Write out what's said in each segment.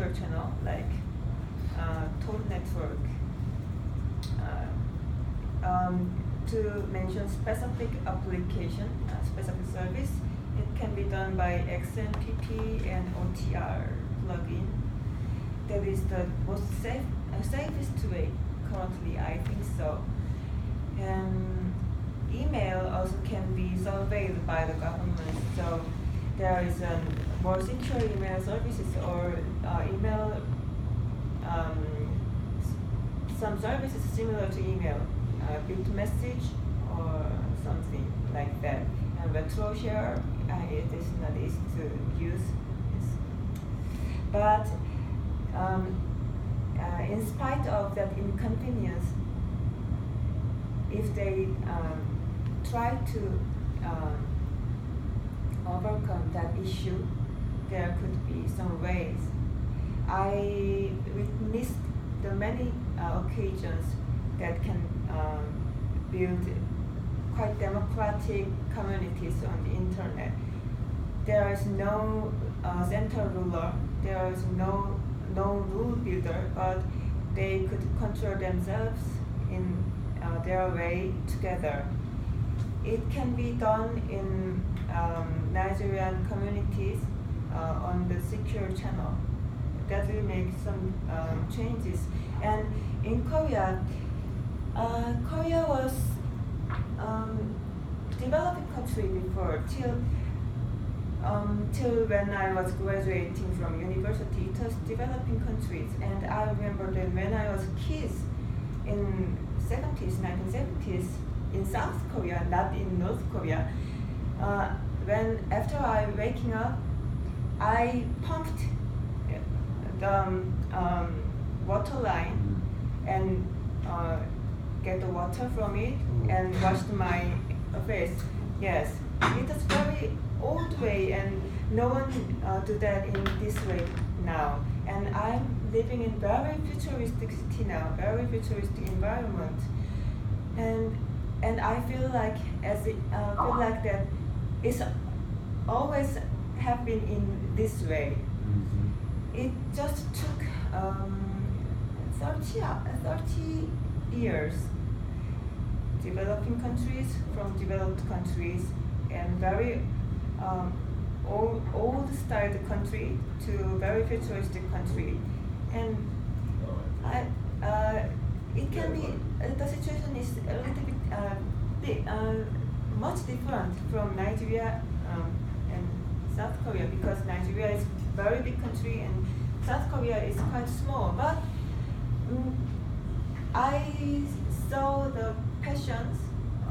secure channel like Tor network. To mention specific application, specific service, it can be done by XMPP and OTR plugin. That is the most safest way currently, I think so. And email also can be surveyed by the government. So there is a more secure email services or email, some services similar to email, Bitmessage or something like that. And RetroShare, it is not easy to use. But in spite of that inconvenience, if they try to overcome that issue, there could be some ways. I witnessed the many occasions that can build quite democratic communities on the internet. There is no central ruler, there is no rule builder, but they could control themselves in their way together. It can be done in Nigerian communities on the secure channel. That will make some changes. And in Korea, Korea was developing country before till when I was graduating from university. It was developing countries, and I remember that when I was a kid in 1970s in South Korea, not in North Korea. When after I waking up, I pumped the water line and get the water from it and washed my face. Yes, it is very old way, and no one do that in this way now. And I'm living in very futuristic city now, very futuristic environment, and I feel like that it's always have been in this way. It just took 30 years. Developing countries from developed countries and very old style country to very futuristic country, and it can be the situation is a little bit much different from Nigeria and South Korea, because Nigeria is very big country and South Korea is quite small. But I saw the passions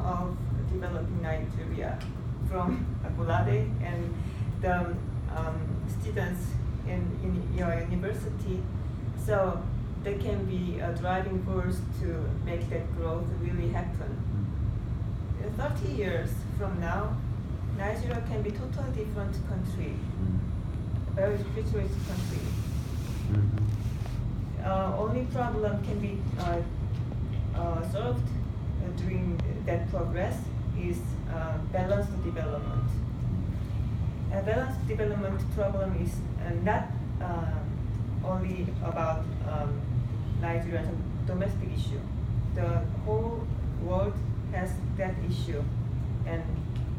of developing Nigeria from Abolade and the students in your university. So they can be a driving force to make that growth really happen. 30 years from now, Nigeria can be totally different country, very futuristic country. Only problem can be solved during that progress is balanced development. A balanced development problem is not only about Nigeria's domestic issue. The whole world has that issue, and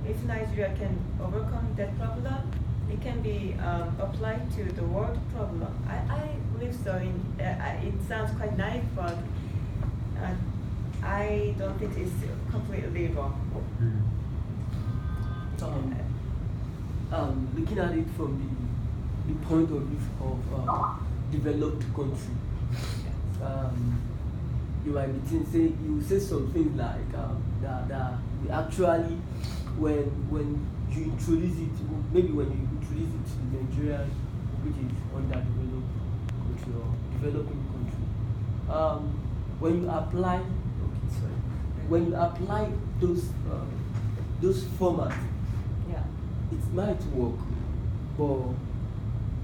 if Nigeria can overcome that problem, it can be applied to the world problem. I believe so. It sounds quite naive, but I don't think it's completely wrong. Looking at it from the point of view of developed country, you might be you say something like that we actually when you introduce it, maybe when you introduce it to Nigeria, which is underdeveloped country or developing country, when you apply those formats, it might work, but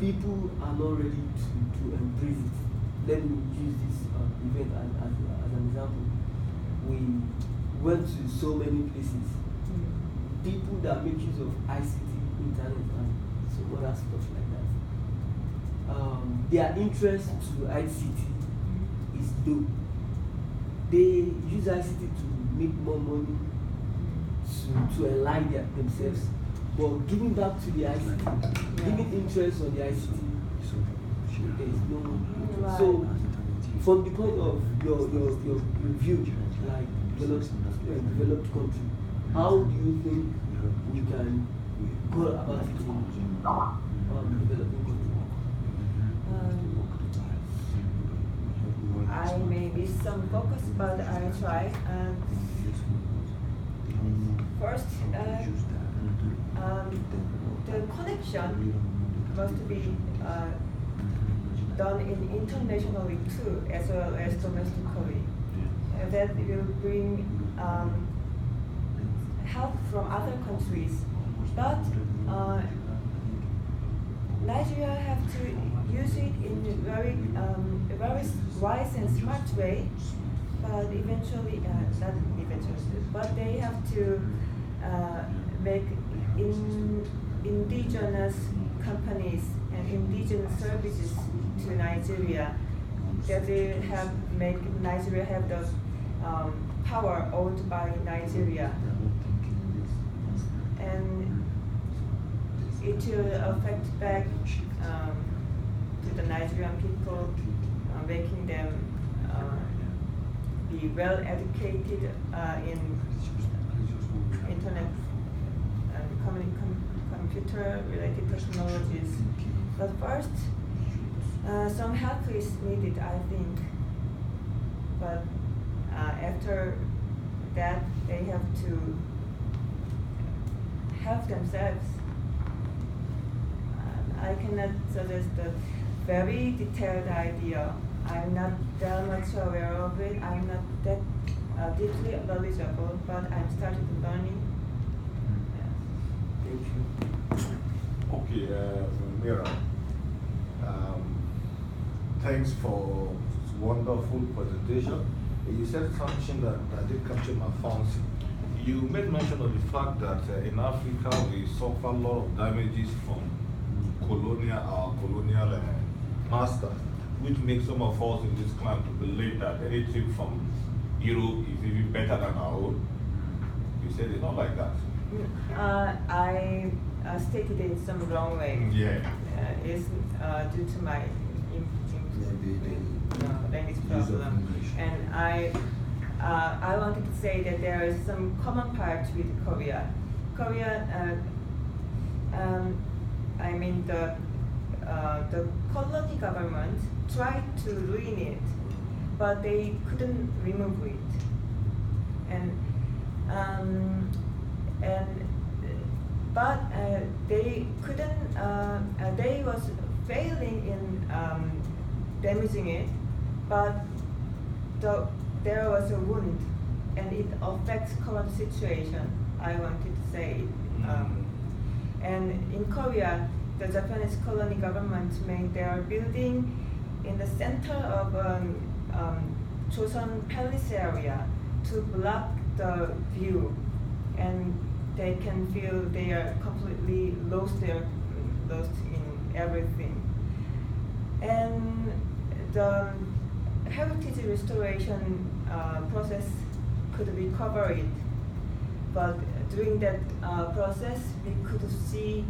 people are not ready to embrace it. Let me use this event as an example. We went to so many places. People that make use of ICT, internet, and some other stuff like that. their interest to ICT is low. They use ICT to make more money, to enlighten themselves. But giving back to the ICT, giving interest on the ICT, there is no. Right. So, from the point of your view, like developed country, how do you think we can go about it in developing country? I may miss some focus, but I try. First, the connection must be done internationally too, as well as domestically. That will bring help from other countries. But Nigeria have to use it in a very wise and smart way. But eventually, not eventually, but they have to make indigenous companies and indigenous services to Nigeria, that they have make Nigeria have the power owned by Nigeria, and it will affect back to the Nigerian people, making them be well educated in internet and computer related technologies. But first, some help is needed, I think. But after that, they have to help themselves. I cannot suggest a very detailed idea. I'm not that much aware of it. I'm not that deeply knowledgeable, but I'm starting learning. Thank you. Okay, Mira. Thanks for this wonderful presentation. You said something that did capture my fancy. You made mention of the fact that in Africa we suffer a lot of damages from colonial masters, which makes some of us in this clan to believe that anything from Europe is even better than our own. You said it's not like that. I stated it in some wrong way. Yeah. It's due to my language problem, and I wanted to say that there is some common part with Korea. Korea, I mean the colony government tried to ruin it, but they couldn't remove it, but they couldn't. They was failing in damaging it, but there was a wound, and it affects current situation. I wanted to say, and in Korea, the Japanese colony government made their building in the center of Joseon Palace area to block the view, and they can feel they are completely lost in everything. And the heritage restoration process could recover it, but during that process, we could see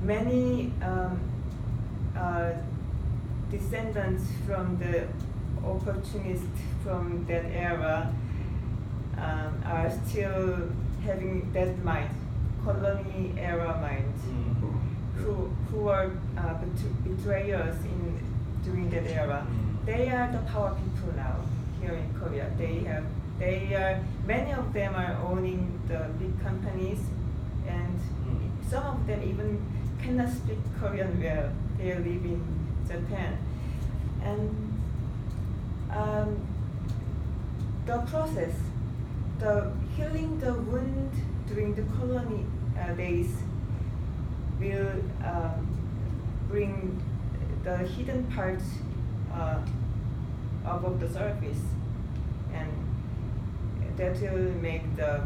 many descendants from the opportunists from that era are still having that mind, colony era mind, who are betrayers during that era. They are the power people now here in Korea. Many of them are owning the big companies, and some of them even cannot speak Korean well. They live in Japan, and the process, the healing the wound during the colony days will bring the hidden parts above the surface, and that will make the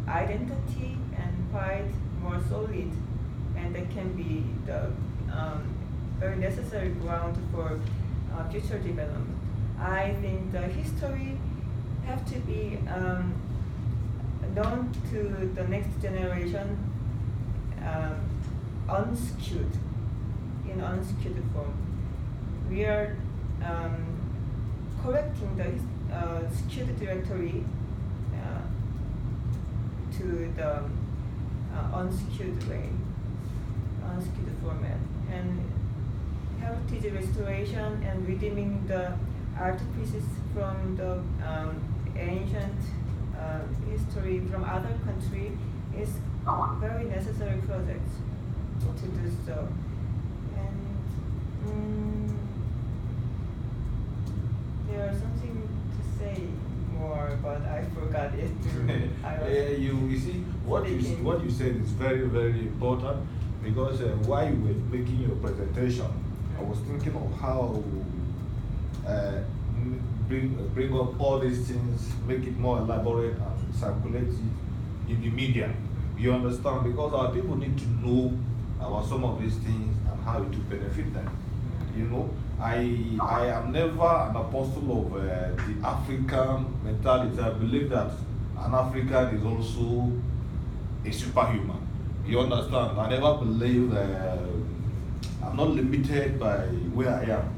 identity and pride more solid, and that can be the very necessary ground for future development. I think the history have to be known to the next generation unskewed, in unskewed form. We are correcting the skewed directory to the unskewed way, unskewed format, and heritage restoration and redeeming the art pieces from the ancient history from other country is very necessary project to do so. And there is something to say more, but I forgot it. You see, what you said is very, very important, because while you were making your presentation, I was thinking of how bring up all these things, make it more elaborate and circulate it in the media. You understand? Because our people need to know about some of these things and how it will benefit them. You know, I am never an apostle of the African mentality. I believe that an African is also a superhuman. You understand? I never believe I'm not limited by where I am.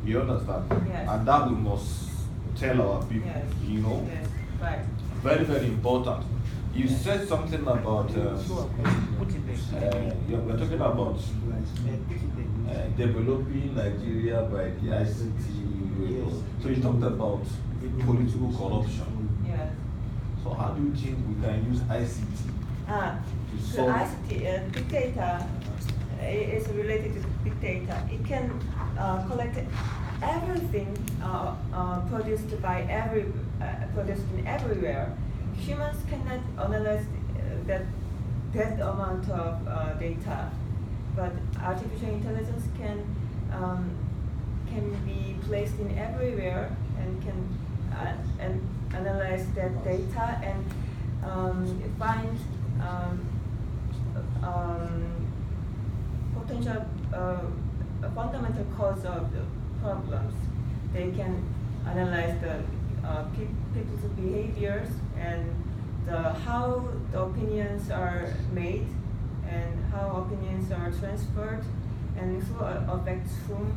You understand? Yes. And that we must tell our people. Yes. You know? Yes. Right. Very, very important. You said something about we're talking about developing Nigeria by the ICT. So you talked about political corruption. Yes. So how do you think we can use ICT to The solve? ICT, big data is related to big data. It can collect everything produced in everywhere. Humans cannot analyze that amount of data, but artificial intelligence can be placed in everywhere and can analyze that data and find potential fundamental cause of the problems. They can analyze the people's behaviors and how the opinions are made and how opinions are transferred and who affects whom,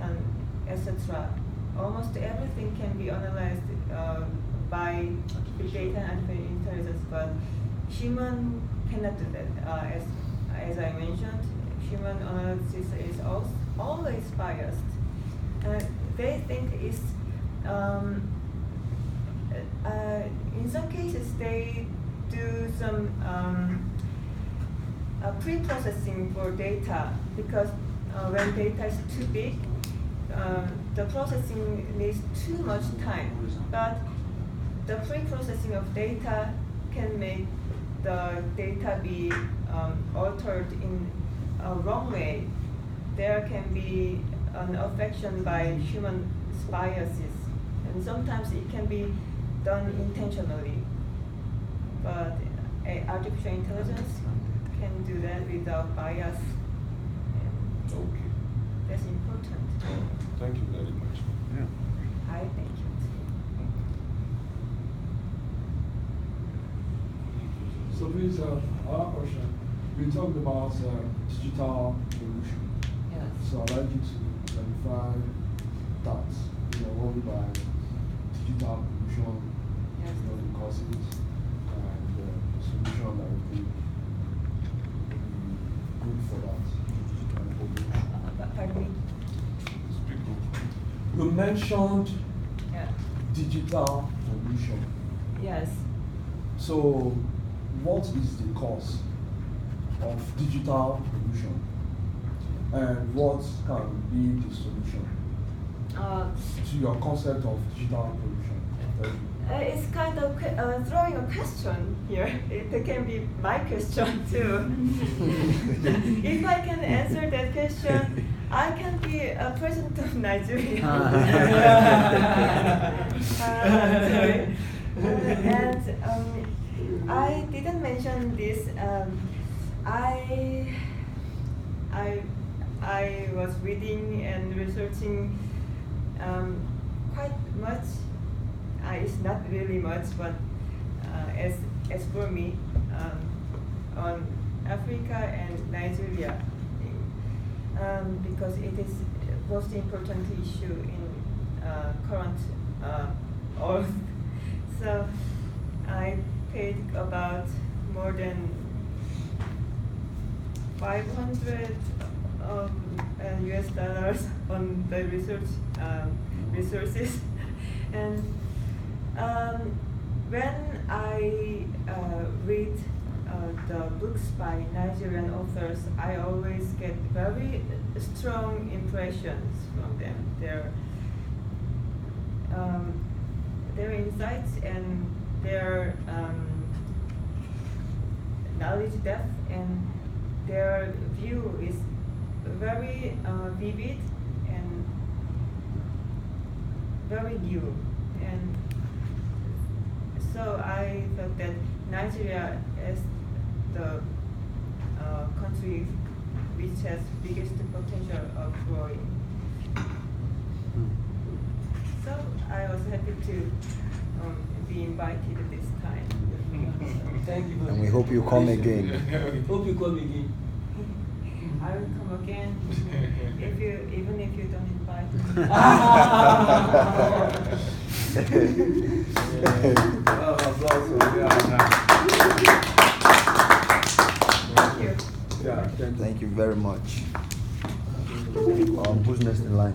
and etc. Almost everything can be analyzed by big data and artificial intelligence, but human cannot do that. As I mentioned, human analysis is always biased. They think it's in some cases they do some pre-processing for data, because when data is too big, the processing needs too much time. But the pre-processing of data can make the data be altered in a wrong way. There can be an affection by human biases, and sometimes it can be done intentionally. But artificial intelligence can do that without bias. Okay. That's important. Thank you very much. Yeah. I thank you. So please, our question. We talked about digital revolution. Yes. So I'd like you to clarify that, what we by digital revolution, Yes. The causes and the solution that would be good for that. Pardon me? Speak up. You mentioned Yeah. digital revolution. Yes. So what is the cause of digital revolution? And what can be the solution to your concept of digital revolution? Thank you. It's kind of throwing a question here. It can be my question too. If I can answer that question, I can be a president of Nigeria. Sorry. And I didn't mention this. I was reading and researching quite much. It's not really much, but as for me, on Africa and Nigeria, because it is most important issue in current earth. So I paid about more than 500 US dollars on the resources, and when I read the books by Nigerian authors, I always get very strong impressions from them. Their insights and their knowledge depth and their view is very vivid and very new. And so I felt that Nigeria is the country which has biggest potential of growing. So I was happy to be invited this time. Thank you. And we hope you come again. Hope you come again. I will come again even if you don't invite me. Thank you. Yeah, Thank you very much. Who's next in line?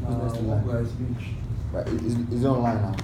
Who's next in line? What speech? Right, is it online now?